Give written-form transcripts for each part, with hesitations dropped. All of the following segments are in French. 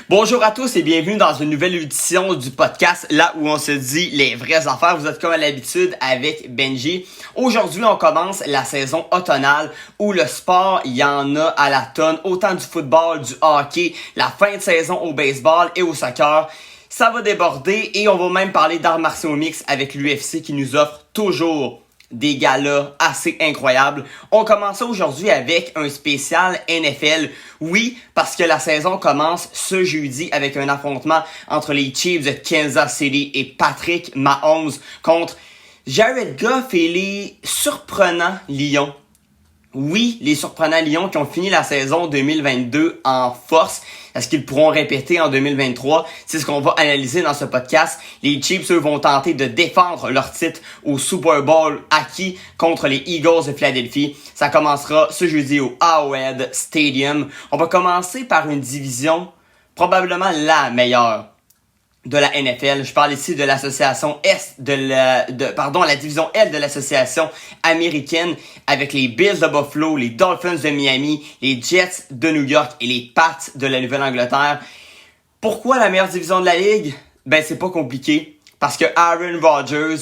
Bonjour à tous et bienvenue dans une nouvelle édition du podcast, là où on se dit les vraies affaires. Vous êtes comme à l'habitude avec Benji. Aujourd'hui, on commence la saison automnale où le sport, il y en a à la tonne. Autant du football, du hockey, la fin de saison au baseball et au soccer. Ça va déborder et on va même parler d'arts martiaux mix avec l'UFC qui nous offre toujours des galas assez incroyables. On commence aujourd'hui avec un spécial NFL. Oui, parce que la saison commence ce jeudi avec un affrontement entre les Chiefs de Kansas City et Patrick Mahomes contre Jared Goff et les surprenants Lions. Oui, les surprenants Lions qui ont fini la saison 2022 en force. Est-ce qu'ils pourront répéter en 2023? C'est ce qu'on va analyser dans ce podcast. Les Chiefs, eux, vont tenter de défendre leur titre au Super Bowl acquis contre les Eagles de Philadelphie. Ça commencera ce jeudi au Arrowhead Stadium. On va commencer par une division probablement la meilleure de la NFL. Je parle ici de l'association la division Est de l'association américaine avec les Bills de Buffalo, les Dolphins de Miami, les Jets de New York et les Pats de la Nouvelle-Angleterre. Pourquoi la meilleure division de la ligue? Ben, c'est pas compliqué. Parce que Aaron Rodgers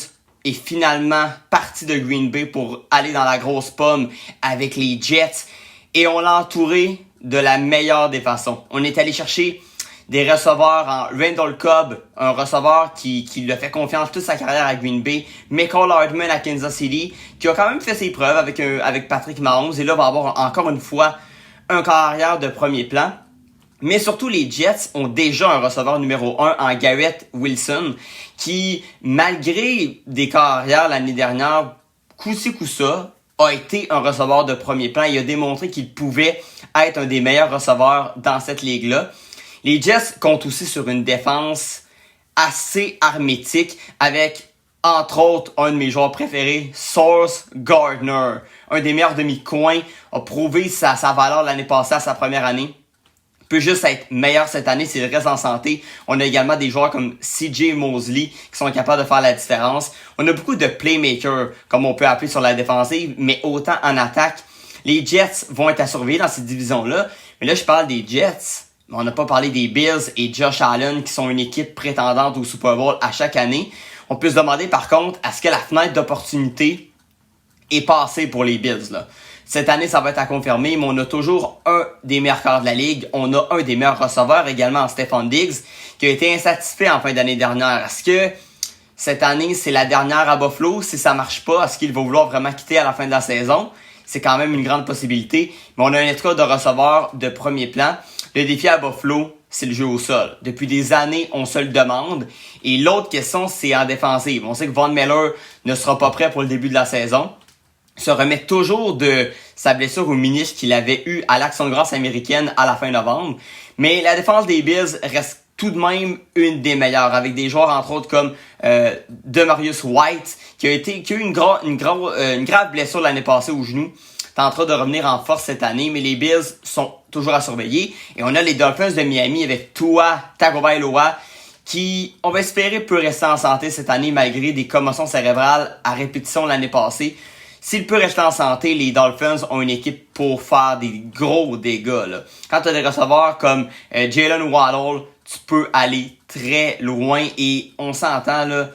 est finalement parti de Green Bay pour aller dans la grosse pomme avec les Jets. Et on l'a entouré de la meilleure des façons. On est allé chercher des receveurs en Randall Cobb, un receveur qui lui a fait confiance toute sa carrière à Green Bay, Mecole Hardman à Kansas City, qui a quand même fait ses preuves avec Patrick Mahomes, et là va avoir encore une fois un carrière de premier plan. Mais surtout, les Jets ont déjà un receveur numéro 1 en Garrett Wilson, qui, malgré des carrières l'année dernière, coup-ci coup-ça, a été un receveur de premier plan. Il a démontré qu'il pouvait être un des meilleurs receveurs dans cette ligue-là. Les Jets comptent aussi sur une défense assez hermétique avec, entre autres, un de mes joueurs préférés, Sauce Gardner. Un des meilleurs demi-coins, a prouvé sa valeur l'année passée à sa première année. Peut juste être meilleur cette année s'il reste en santé. On a également des joueurs comme CJ Mosley qui sont capables de faire la différence. On a beaucoup de playmakers, comme on peut appeler sur la défensive, mais autant en attaque. Les Jets vont être à surveiller dans cette division-là. Mais là, je parle des Jets. On n'a pas parlé des Bills et Josh Allen qui sont une équipe prétendante au Super Bowl à chaque année. On peut se demander par contre, est-ce que la fenêtre d'opportunité est passée pour les Bills là? Cette année, ça va être à confirmer, mais on a toujours un des meilleurs corps de la ligue. On a un des meilleurs receveurs également, Stefon Diggs, qui a été insatisfait en fin d'année dernière. Est-ce que cette année, c'est la dernière à Buffalo? Si ça marche pas, est-ce qu'il va vouloir vraiment quitter à la fin de la saison? C'est quand même une grande possibilité. Mais on a un état de receveur de premier plan. Le défi à Buffalo, c'est le jeu au sol. Depuis des années, on se le demande. Et l'autre question, c'est en défensive. On sait que Von Miller ne sera pas prêt pour le début de la saison. Se remet toujours de sa blessure au ménisque qu'il avait eu à l'Action de grâce américaine à la fin novembre. Mais la défense des Bills reste tout de même une des meilleures, avec des joueurs entre autres comme Demarius White, qui a eu une grave blessure l'année passée au genou. Est en train de revenir en force cette année, mais les Bills sont toujours à surveiller. Et on a les Dolphins de Miami avec Tua Tagovailoa, qui, on va espérer, peut rester en santé cette année malgré des commotions cérébrales à répétition l'année passée. S'il peut rester en santé, les Dolphins ont une équipe pour faire des gros dégâts là. Quand tu as des receveurs comme Jalen Waddle, tu peux aller très loin et on s'entend là,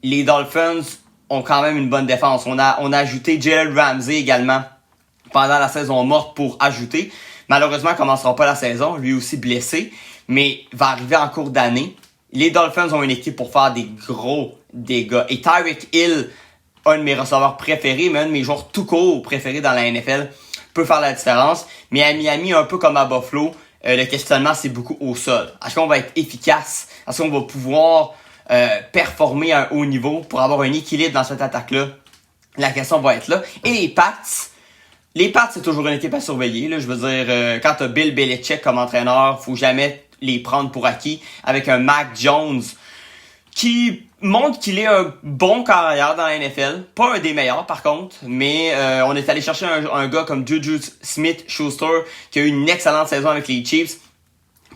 les Dolphins ont quand même une bonne défense. On a ajouté Jalen Ramsey également pendant la saison morte pour ajouter. Malheureusement, il commencera pas la saison, lui aussi blessé, mais va arriver en cours d'année. Les Dolphins ont une équipe pour faire des gros dégâts. Et Tyreek Hill, un de mes receveurs préférés, mais un de mes joueurs tout court préférés dans la NFL, peut faire la différence. Mais à Miami, un peu comme à Buffalo, le questionnement, c'est beaucoup au sol. Est-ce qu'on va être efficace? Est-ce qu'on va pouvoir performer à un haut niveau pour avoir un équilibre dans cette attaque-là? La question va être là. Et les Pats, c'est toujours une équipe à surveiller. Là. Je veux dire, quand tu as Bill Belichick comme entraîneur, faut jamais les prendre pour acquis. Avec un Mac Jones qui montre qu'il est un bon carrière dans la NFL. Pas un des meilleurs, par contre. Mais on est allé chercher un gars comme Juju Smith-Schuster qui a eu une excellente saison avec les Chiefs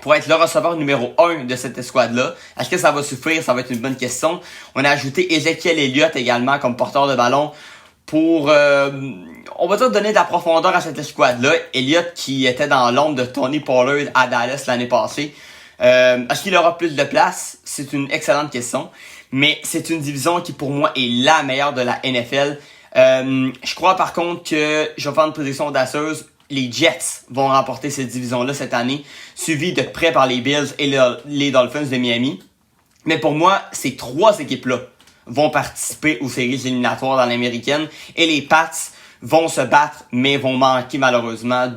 pour être le receveur numéro 1 de cette escouade-là. Est-ce que ça va suffire? Ça va être une bonne question. On a ajouté Ezekiel Elliott également comme porteur de ballon pour, on va dire, donner de la profondeur à cette escouade-là. Elliott qui était dans l'ombre de Tony Pollard à Dallas l'année passée. Est-ce qu'il aura plus de place? C'est une excellente question. Mais c'est une division qui, pour moi, est la meilleure de la NFL. Je crois, par contre, que je vais faire une prédiction audacieuse. Les Jets vont remporter cette division-là cette année, suivi de près par les Bills et les Dolphins de Miami. Mais pour moi, ces trois équipes-là vont participer aux séries éliminatoires dans l'américaine. Et les Pats vont se battre, mais vont manquer malheureusement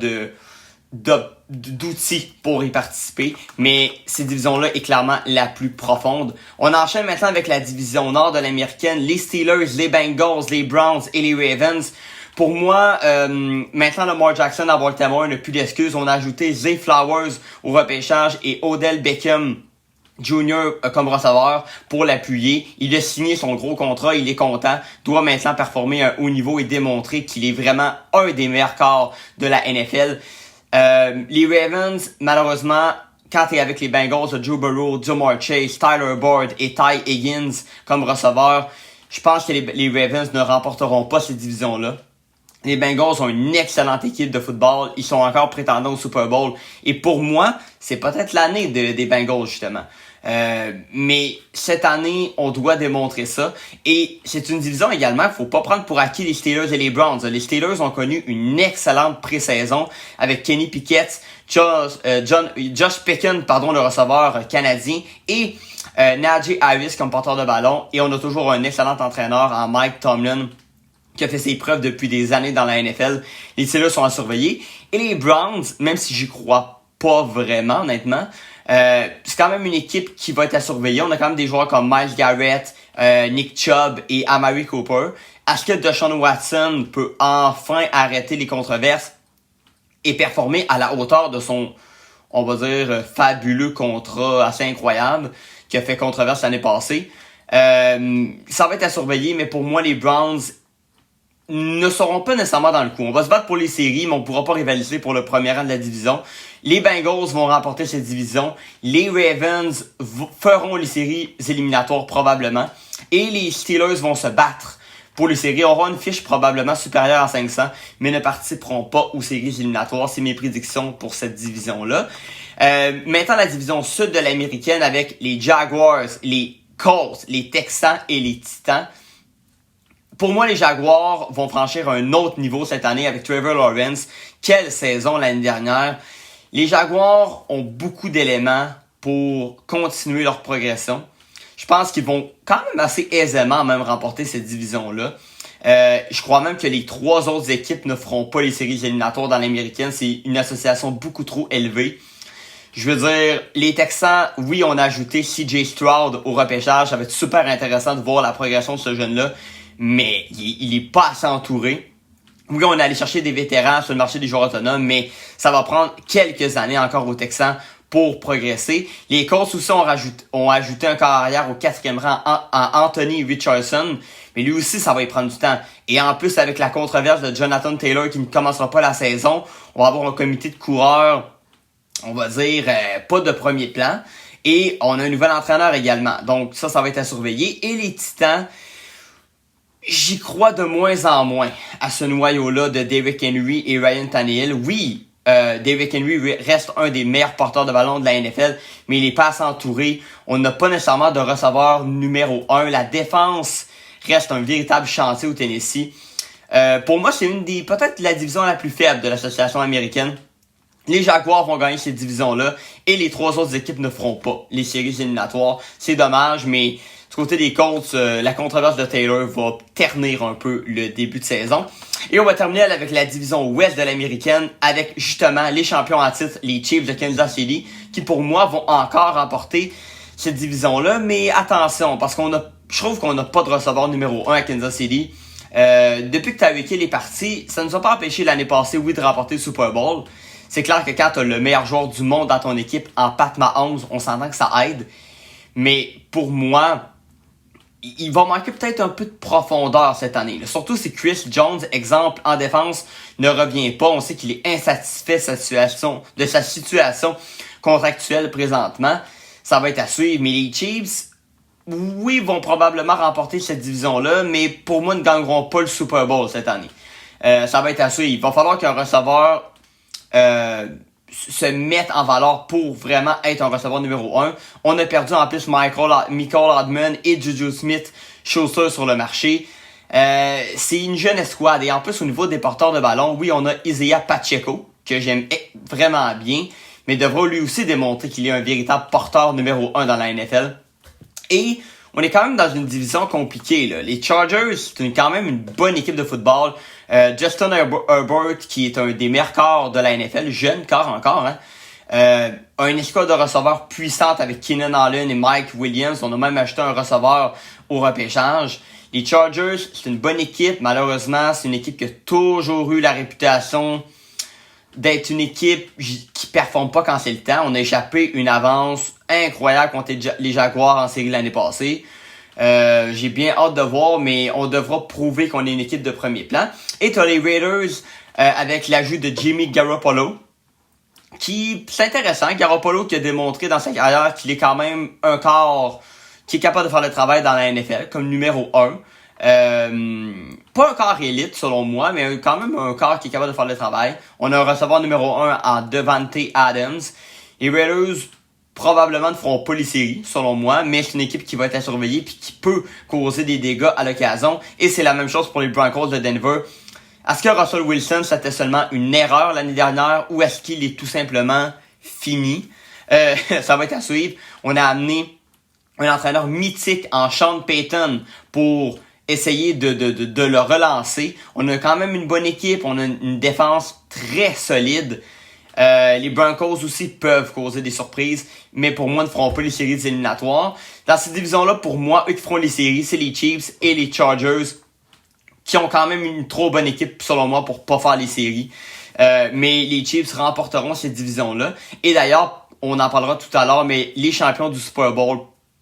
d'outils pour y participer, mais cette division-là est clairement la plus profonde. On enchaîne maintenant avec la division nord de l'américaine, les Steelers, les Bengals, les Browns et les Ravens. Pour moi, maintenant Lamar Jackson à Baltimore n'a plus d'excuses. On a ajouté Zay Flowers au repêchage et Odell Beckham Junior comme receveur pour l'appuyer. Il a signé son gros contrat, il est content, doit maintenant performer à un haut niveau et démontrer qu'il est vraiment un des meilleurs corps de la NFL. Les Ravens, malheureusement, quand t'es avec les Bengals, Joe Burrow, Ja'Marr Chase, Tyler Boyd et Ty Higgins comme receveurs, je pense que les Ravens ne remporteront pas cette division-là. Les Bengals ont une excellente équipe de football. Ils sont encore prétendants au Super Bowl. Et pour moi, c'est peut-être l'année des Bengals, justement. Mais cette année, on doit démontrer ça. Et c'est une division également, il faut pas prendre pour acquis les Steelers et les Browns. Les Steelers ont connu une excellente pré-saison avec Kenny Pickett, Josh Pickens, le receveur canadien, et Najee Harris comme porteur de ballon. Et on a toujours un excellent entraîneur en Mike Tomlin, qui a fait ses preuves depuis des années dans la NFL. Les Steelers sont à surveiller. Et les Browns, même si j'y crois pas vraiment, honnêtement, c'est quand même une équipe qui va être à surveiller. On a quand même des joueurs comme Myles Garrett, Nick Chubb et Amari Cooper. Est-ce que Deshaun Watson peut enfin arrêter les controverses et performer à la hauteur de son, on va dire, fabuleux contrat assez incroyable qui a fait controverse l'année passée? Ça va être à surveiller, mais pour moi, les Browns ne seront pas nécessairement dans le coup. On va se battre pour les séries, mais on ne pourra pas rivaliser pour le premier rang de la division. Les Bengals vont remporter cette division. Les Ravens feront les séries éliminatoires probablement. Et les Steelers vont se battre pour les séries. Auront une fiche probablement supérieure à 500, mais ne participeront pas aux séries éliminatoires. C'est mes prédictions pour cette division-là. Maintenant, la division sud de l'américaine avec les Jaguars, les Colts, les Texans et les Titans. Pour moi, les Jaguars vont franchir un autre niveau cette année avec Trevor Lawrence. Quelle saison l'année dernière. Les Jaguars ont beaucoup d'éléments pour continuer leur progression. Je pense qu'ils vont quand même assez aisément même remporter cette division-là. Je crois même que les trois autres équipes ne feront pas les séries éliminatoires dans l'américaine. C'est une association beaucoup trop élevée. Je veux dire, les Texans, oui, on a ajouté CJ Stroud au repêchage. Ça va être super intéressant de voir la progression de ce jeune-là. Mais il est pas assez entouré. Oui, on est allé chercher des vétérans sur le marché des joueurs autonomes, mais ça va prendre quelques années encore aux Texans pour progresser. Les Colts aussi ont ajouté un corps arrière au 4e rang en Anthony Richardson, mais lui aussi, ça va y prendre du temps. Et en plus, avec la controverse de Jonathan Taylor qui ne commencera pas la saison, on va avoir un comité de coureurs, on va dire, pas de premier plan. Et on a un nouvel entraîneur également. Donc ça va être à surveiller. Et les Titans, j'y crois de moins en moins à ce noyau-là de Derrick Henry et Ryan Tannehill. Oui, Derrick Henry reste un des meilleurs porteurs de ballon de la NFL, mais il est pas assez entouré. On n'a pas nécessairement de receveur numéro 1. La défense reste un véritable chantier au Tennessee. Pour moi, c'est peut-être la division la plus faible de l'association américaine. Les Jaguars vont gagner cette division-là et les trois autres équipes ne feront pas les séries éliminatoires. C'est dommage, mais du côté des Colts, la controverse de Taylor va ternir un peu le début de saison. Et on va terminer avec la division ouest de l'américaine avec justement les champions en titre, les Chiefs de Kansas City, qui pour moi vont encore remporter cette division-là. Mais attention, parce je trouve qu'on n'a pas de receveur numéro 1 à Kansas City. Depuis que Tyreek Hill est parti, ça ne nous a pas empêché l'année passée, oui, de remporter le Super Bowl. C'est clair que quand tu as le meilleur joueur du monde dans ton équipe en Pat Mahomes, on s'entend que ça aide. Mais pour moi, il va manquer peut-être un peu de profondeur cette année. Surtout si Chris Jones, exemple, en défense, ne revient pas. On sait qu'il est insatisfait de sa situation contractuelle présentement. Ça va être à suivre. Mais les Chiefs, oui, vont probablement remporter cette division-là, mais pour moi, ne gagneront pas le Super Bowl cette année. Ça va être à suivre. Il va falloir qu'un receveur se mettre en valeur pour vraiment être un receveur numéro 1. On a perdu en plus Michael Hardman et Juju Smith-Schuster sur le marché. C'est une jeune escouade. Et en plus, au niveau des porteurs de ballon, oui, on a Isaiah Pacheco, que j'aime vraiment bien, mais devra lui aussi démontrer qu'il est un véritable porteur numéro 1 dans la NFL. Et on est quand même dans une division compliquée, là. Les Chargers, c'est quand même une bonne équipe de football. Justin Herbert, qui est un des meilleurs corps de la NFL, jeune corps encore, hein. Une escouade de receveurs puissante avec Keenan Allen et Mike Williams. On a même acheté un receveur au repêchage. Les Chargers, c'est une bonne équipe. Malheureusement, c'est une équipe qui a toujours eu la réputation d'être une équipe qui performe pas quand c'est le temps. On a échappé une avance incroyable contre les Jaguars en série l'année passée. J'ai bien hâte de voir, mais on devra prouver qu'on est une équipe de premier plan. Et t'as les Raiders avec l'ajout de Jimmy Garoppolo, qui c'est intéressant. Garoppolo qui a démontré dans sa carrière qu'il est quand même un corps qui est capable de faire le travail dans la NFL comme numéro 1. Pas un corps élite selon moi, mais quand même un corps qui est capable de faire le travail. On a un receveur numéro 1 en Devante Adams. Les Raiders probablement ne feront pas les séries, selon moi, mais c'est une équipe qui va être à surveiller puis qui peut causer des dégâts à l'occasion. Et c'est la même chose pour les Broncos de Denver. Est-ce que Russell Wilson, c'était seulement une erreur l'année dernière ou est-ce qu'il est tout simplement fini? Ça va être à suivre. On a amené un entraîneur mythique en Sean Payton pour essayer de le relancer. On a quand même une bonne équipe, on a une défense très solide. Les Broncos aussi peuvent causer des surprises, mais pour moi, ne feront pas les séries éliminatoires. Dans cette division-là, pour moi, eux qui feront les séries, c'est les Chiefs et les Chargers, qui ont quand même une trop bonne équipe, selon moi, pour pas faire les séries. Mais les Chiefs remporteront cette division-là. Et d'ailleurs, on en parlera tout à l'heure, mais les champions du Super Bowl,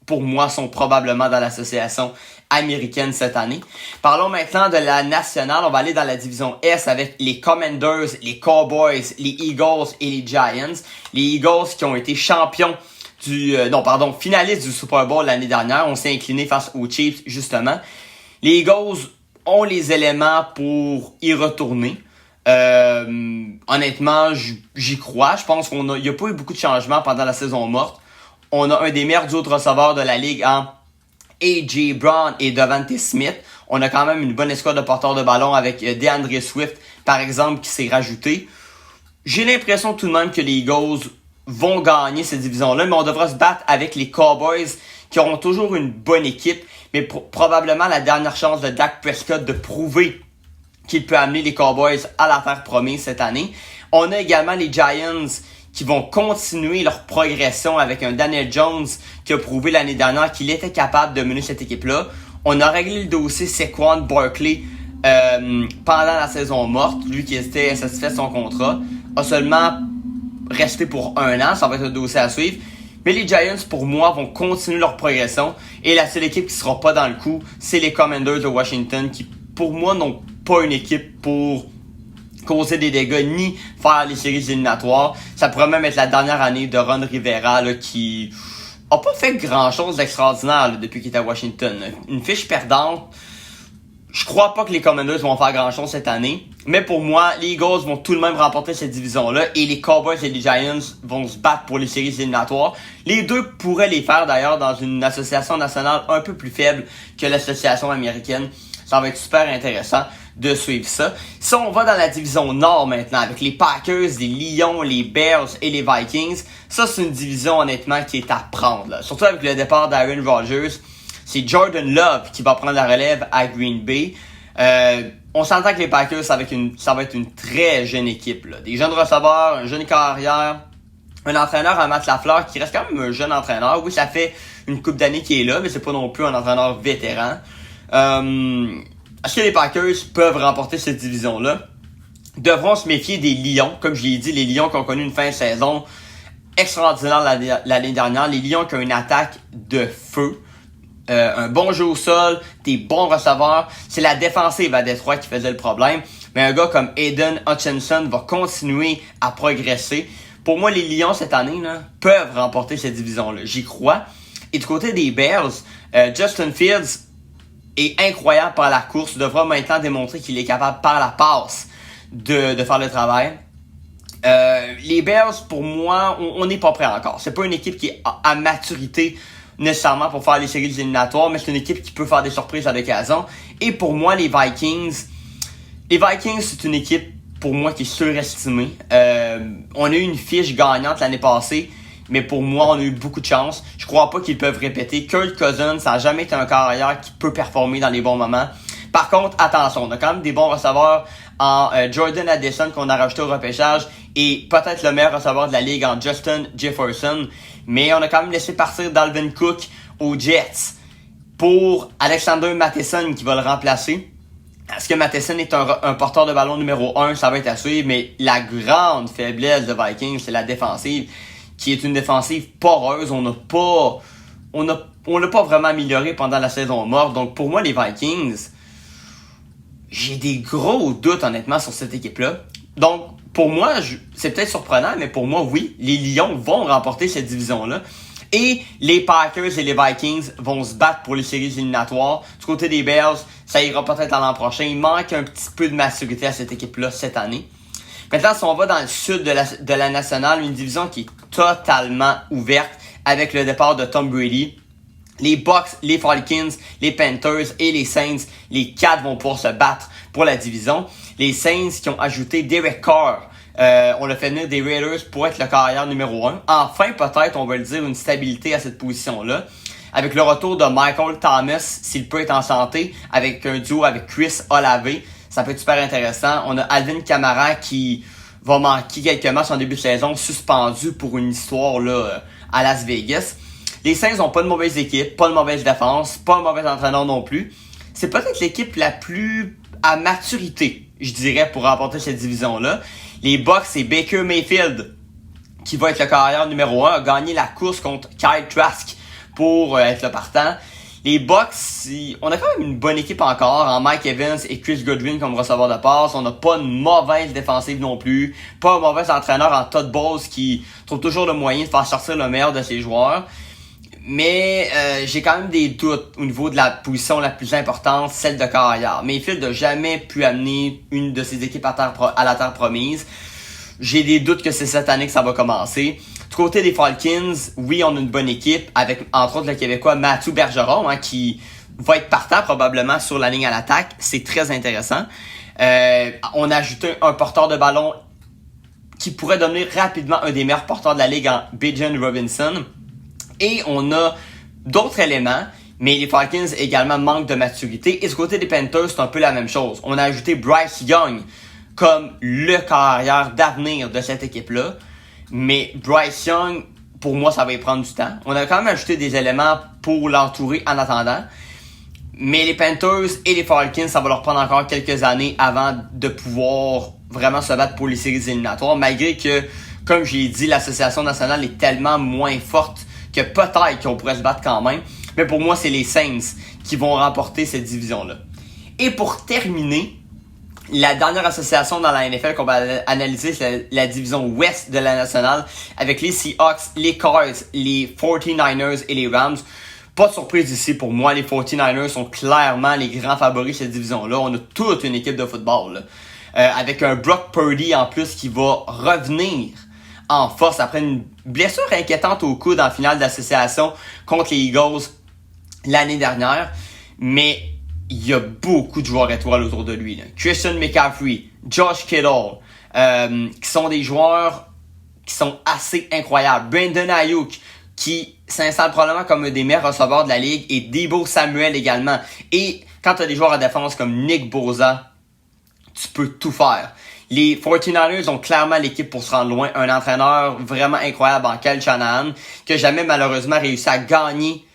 pour moi, sont probablement dans l'association américaine cette année. Parlons maintenant de la nationale. On va aller dans la division S avec les Commanders, les Cowboys, les Eagles et les Giants. Les Eagles qui ont été champions finalistes du Super Bowl l'année dernière. On s'est incliné face aux Chiefs, justement. Les Eagles ont les éléments pour y retourner. Honnêtement, j'y crois. Je pense qu'il n'y a pas eu beaucoup de changements pendant la saison morte. On a un des meilleurs duos de receveurs de la ligue en A.J. Brown et Devante Smith. On a quand même une bonne escouade de porteurs de ballon avec DeAndre Swift, par exemple, qui s'est rajouté. J'ai l'impression tout de même que les Eagles vont gagner cette division-là, mais on devra se battre avec les Cowboys, qui auront toujours une bonne équipe, mais probablement la dernière chance de Dak Prescott de prouver qu'il peut amener les Cowboys à la terre promise cette année. On a également les Giants qui vont continuer leur progression avec un Daniel Jones qui a prouvé l'année dernière qu'il était capable de mener cette équipe-là. On a réglé le dossier Saquon Barkley pendant la saison morte. Lui qui était insatisfait de son contrat a seulement resté pour 1 an. Ça va être un dossier à suivre. Mais les Giants, pour moi, vont continuer leur progression. Et la seule équipe qui sera pas dans le coup, c'est les Commanders de Washington qui, pour moi, n'ont pas une équipe pour causer des dégâts ni faire les séries éliminatoires. Ça pourrait même être la dernière année de Ron Rivera là, qui a pas fait grand-chose d'extraordinaire là, depuis qu'il est à Washington. Une fiche perdante. Je crois pas que les Commanders vont faire grand-chose cette année. Mais pour moi, les Eagles vont tout de même remporter cette division-là. Et les Cowboys et les Giants vont se battre pour les séries éliminatoires. Les deux pourraient les faire d'ailleurs dans une association nationale un peu plus faible que l'association américaine. Ça va être super intéressant de suivre ça. Si on va dans la division Nord maintenant, avec les Packers, les Lions, les Bears et les Vikings, ça c'est une division honnêtement qui est à prendre. Là. Surtout avec le départ d'Aaron Rodgers. C'est Jordan Love qui va prendre la relève à Green Bay. On s'entend que les Packers, ça va être une très jeune équipe. Là. Des jeunes receveurs, un jeune carrière, un entraîneur à Matt Lafleur qui reste quand même un jeune entraîneur. Oui, ça fait une couple d'années qu'il est là, mais c'est pas non plus un entraîneur vétéran. Est-ce que les Packers peuvent remporter cette division-là? Devront se méfier des Lions. Comme je l'ai dit, les Lions qui ont connu une fin de saison extraordinaire l'année dernière. Les Lions qui ont une attaque de feu. Un bon jeu au sol, des bons receveurs. C'est la défensive à Détroit qui faisait le problème. Mais un gars comme Aiden Hutchinson va continuer à progresser. Pour moi, les Lions cette année là, peuvent remporter cette division-là. J'y crois. Et du côté des Bears, Justin Fields est incroyable par la course, devra maintenant démontrer qu'il est capable par la passe de faire le travail. Les Bears, pour moi, on n'est pas prêt encore. C'est pas une équipe qui est à maturité nécessairement pour faire les séries éliminatoires, mais c'est une équipe qui peut faire des surprises à l'occasion. Et pour moi, les Vikings, c'est une équipe, pour moi, qui est surestimée. On a eu une fiche gagnante l'année passée, mais pour moi, on a eu beaucoup de chance. Je crois pas qu'ils peuvent répéter. Kirk Cousins, ça n'a jamais été un carrière qui peut performer dans les bons moments. Par contre, attention, on a quand même des bons receveurs en Jordan Addison qu'on a rajouté au repêchage et peut-être le meilleur receveur de la ligue en Justin Jefferson. Mais on a quand même laissé partir Dalvin Cook aux Jets pour Alexander Mattison qui va le remplacer. Est-ce que Mattison est un porteur de ballon numéro 1? Ça va être à suivre, mais la grande faiblesse de Vikings, c'est la défensive, qui est une défensive poreuse. On l'a pas vraiment amélioré pendant la saison morte. Donc pour moi, les Vikings, j'ai des gros doutes honnêtement sur cette équipe-là. Donc pour moi, c'est peut-être surprenant, mais pour moi, oui, les Lions vont remporter cette division-là. Et les Packers et les Vikings vont se battre pour les séries éliminatoires. Du côté des Bears, ça ira peut-être l'an prochain. Il manque un petit peu de maturité à cette équipe-là cette année. Maintenant, si on va dans le sud de la nationale, une division qui est totalement ouverte avec le départ de Tom Brady. Les Bucks, les Falcons, les Panthers et les Saints, les 4 vont pouvoir se battre pour la division. Les Saints qui ont ajouté Derek Carr, on l'a fait venir des Raiders pour être le carrière numéro 1. Enfin, peut-être, on va le dire, une stabilité à cette position-là. Avec le retour de Michael Thomas, s'il peut être en santé, avec un duo avec Chris Olave, ça peut être super intéressant. On a Alvin Kamara qui va manquer quelques matchs en début de saison, suspendu pour une histoire là à Las Vegas. Les Saints n'ont pas de mauvaise équipe, pas de mauvaise défense, pas un mauvais entraîneur non plus. C'est peut-être l'équipe la plus à maturité, je dirais, pour remporter cette division-là. Les Bucks, c'est Baker Mayfield, qui va être le carrière numéro 1, a gagné la course contre Kyle Trask pour être le partant. Les Bucks, on a quand même une bonne équipe encore, en Mike Evans et Chris Godwin comme receveur de passe. On n'a pas une mauvaise défensive non plus, pas un mauvais entraîneur en Todd Bowles qui trouve toujours le moyen de faire sortir le meilleur de ses joueurs. Mais j'ai quand même des doutes au niveau de la position la plus importante, celle de carrière. Mayfield n'a jamais pu amener une de ses équipes à la terre promise. J'ai des doutes que c'est cette année que ça va commencer. Du côté des Falcons, oui, on a une bonne équipe avec, entre autres, le Québécois Mathieu Bergeron, qui va être partant probablement sur la ligne à l'attaque. C'est très intéressant. On a ajouté un porteur de ballon qui pourrait devenir rapidement un des meilleurs porteurs de la ligue en Bijan Robinson. Et on a d'autres éléments, mais les Falcons également manquent de maturité. Et du côté des Panthers, c'est un peu la même chose. On a ajouté Bryce Young comme le carrière d'avenir de cette équipe-là. Mais Bryce Young, pour moi, ça va y prendre du temps. On a quand même ajouté des éléments pour l'entourer en attendant. Mais les Panthers et les Falcons, ça va leur prendre encore quelques années avant de pouvoir vraiment se battre pour les séries éliminatoires. Malgré que, comme j'ai dit, l'association nationale est tellement moins forte que peut-être qu'on pourrait se battre quand même. Mais pour moi, c'est les Saints qui vont remporter cette division-là. Et pour terminer, la dernière association dans la NFL qu'on va analyser, c'est la division ouest de la nationale avec les Seahawks, les Cards, les 49ers et les Rams. Pas de surprise ici pour moi, les 49ers sont clairement les grands favoris de cette division-là. On a toute une équipe de football, là. Avec un Brock Purdy en plus qui va revenir en force après une blessure inquiétante au coude en finale d'association contre les Eagles l'année dernière. Mais il y a beaucoup de joueurs étoiles autour de lui, là. Christian McCaffrey, Josh Kittle, qui sont des joueurs qui sont assez incroyables. Brandon Ayuk, qui s'installe probablement comme un des meilleurs receveurs de la ligue, et Deebo Samuel également. Et quand tu as des joueurs à défense comme Nick Bosa, tu peux tout faire. Les 49ers ont clairement l'équipe pour se rendre loin. Un entraîneur vraiment incroyable en Kyle Shanahan, qui n'a jamais malheureusement réussi à gagner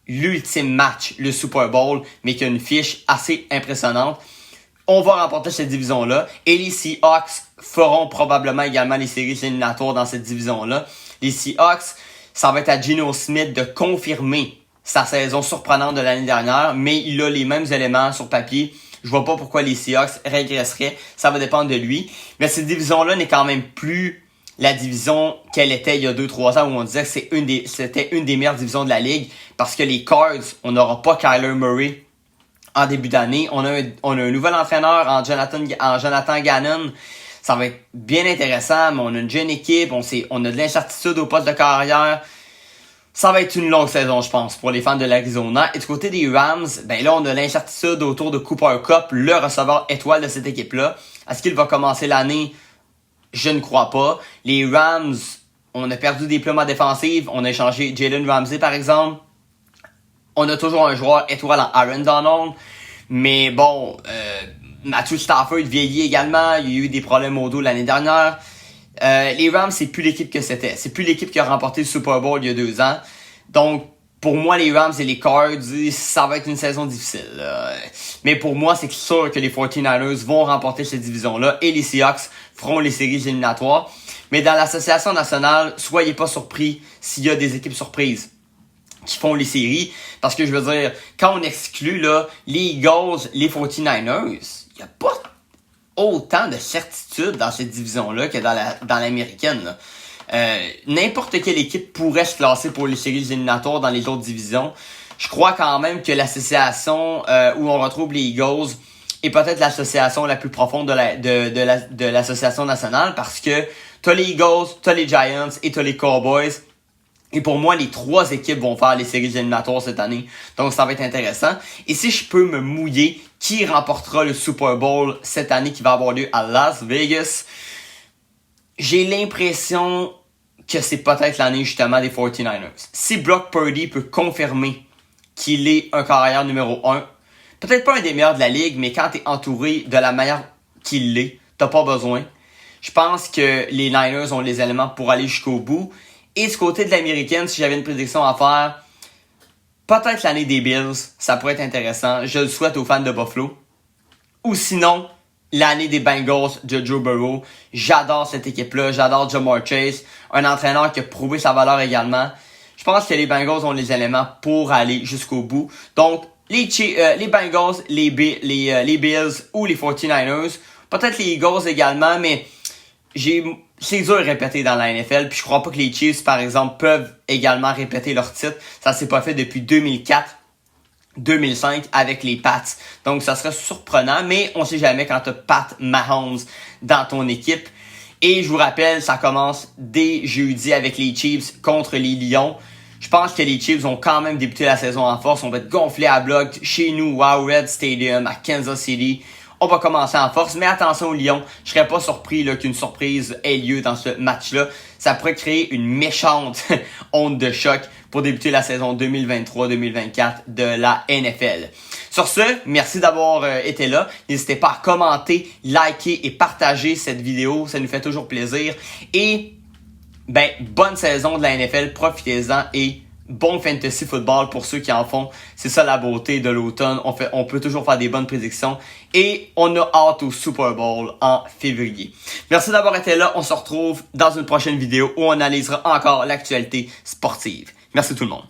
l'ultime match, le Super Bowl, mais qui a une fiche assez impressionnante. On va remporter cette division-là. Et les Seahawks feront probablement également les séries éliminatoires dans cette division-là. Les Seahawks, ça va être à Geno Smith de confirmer sa saison surprenante de l'année dernière, mais il a les mêmes éléments sur papier. Je vois pas pourquoi les Seahawks régresseraient. Ça va dépendre de lui. Mais cette division-là n'est quand même plus la division qu'elle était il y a 2-3 ans où on disait que c'était une des meilleures divisions de la ligue. Parce que les Cards, on n'aura pas Kyler Murray en début d'année. On a un nouvel entraîneur en Jonathan Gannon. Ça va être bien intéressant, mais on a une jeune équipe, on a de l'incertitude au poste de carrière. Ça va être une longue saison, je pense, pour les fans de l'Arizona. Et du côté des Rams, ben là, on a l'incertitude autour de Cooper Kupp, le receveur étoile de cette équipe-là. Est-ce qu'il va commencer l'année? Je ne crois pas. Les Rams, on a perdu des plumes en défensive. On a échangé Jalen Ramsey, par exemple. On a toujours un joueur étoile en Aaron Donald. Mais bon, Matthew Stafford vieillit également. Il y a eu des problèmes au dos l'année dernière. Les Rams, c'est plus l'équipe que c'était. C'est plus l'équipe qui a remporté le Super Bowl il y a 2 ans. Donc, pour moi, les Rams et les Cards, ça va être une saison difficile. Mais pour moi, c'est sûr que les 49ers vont remporter cette division-là et les Seahawks feront les séries éliminatoires. Mais dans l'association nationale, soyez pas surpris s'il y a des équipes surprises qui font les séries. Parce que je veux dire, quand on exclut là, les Eagles, les 49ers, il n'y a pas autant de certitude dans cette division-là que dans l'américaine. Là. N'importe quelle équipe pourrait se classer pour les séries éliminatoires dans les autres divisions. Je crois quand même que l'association où on retrouve les Eagles est peut-être l'association la plus profonde de l'association nationale parce que t'as les Eagles, t'as les Giants et t'as les Cowboys. Et pour moi, les 3 équipes vont faire les séries éliminatoires cette année. Donc, ça va être intéressant. Et si je peux me mouiller, qui remportera le Super Bowl cette année qui va avoir lieu à Las Vegas? J'ai l'impression que c'est peut-être l'année justement des 49ers. Si Brock Purdy peut confirmer qu'il est un carrière numéro 1, peut-être pas un des meilleurs de la ligue, mais quand tu es entouré de la manière qu'il l'est, t'as pas besoin. Je pense que les Niners ont les éléments pour aller jusqu'au bout. Et du côté de l'américaine, si j'avais une prédiction à faire, peut-être l'année des Bills, ça pourrait être intéressant. Je le souhaite aux fans de Buffalo. Ou sinon, l'année des Bengals de Joe Burrow. J'adore cette équipe-là, j'adore Ja'Marr Chase, un entraîneur qui a prouvé sa valeur également. Je pense que les Bengals ont les éléments pour aller jusqu'au bout. Donc, les Bengals, les Bills ou les 49ers, peut-être les Eagles également, mais c'est dur de répéter dans la NFL, puis je crois pas que les Chiefs, par exemple, peuvent également répéter leur titre. Ça s'est pas fait depuis 2004-2005 avec les Pats. Donc, ça serait surprenant, mais on sait jamais quand t'as Pat Mahomes dans ton équipe. Et je vous rappelle, ça commence dès jeudi avec les Chiefs contre les Lions. Je pense que les Chiefs ont quand même débuté la saison en force. On va être gonflés à bloc chez nous, Wow Red Stadium, à Kansas City. On va commencer en force, mais attention aux Lions. Je serais pas surpris là, qu'une surprise ait lieu dans ce match-là. Ça pourrait créer une méchante onde de choc pour débuter la saison 2023-2024 de la NFL. Sur ce, merci d'avoir été là. N'hésitez pas à commenter, liker et partager cette vidéo. Ça nous fait toujours plaisir. Et bonne saison de la NFL. Profitez-en et bon fantasy football pour ceux qui en font. C'est ça la beauté de l'automne. On peut toujours faire des bonnes prédictions. Et on a hâte au Super Bowl en février. Merci d'avoir été là. On se retrouve dans une prochaine vidéo où on analysera encore l'actualité sportive. Merci tout le monde.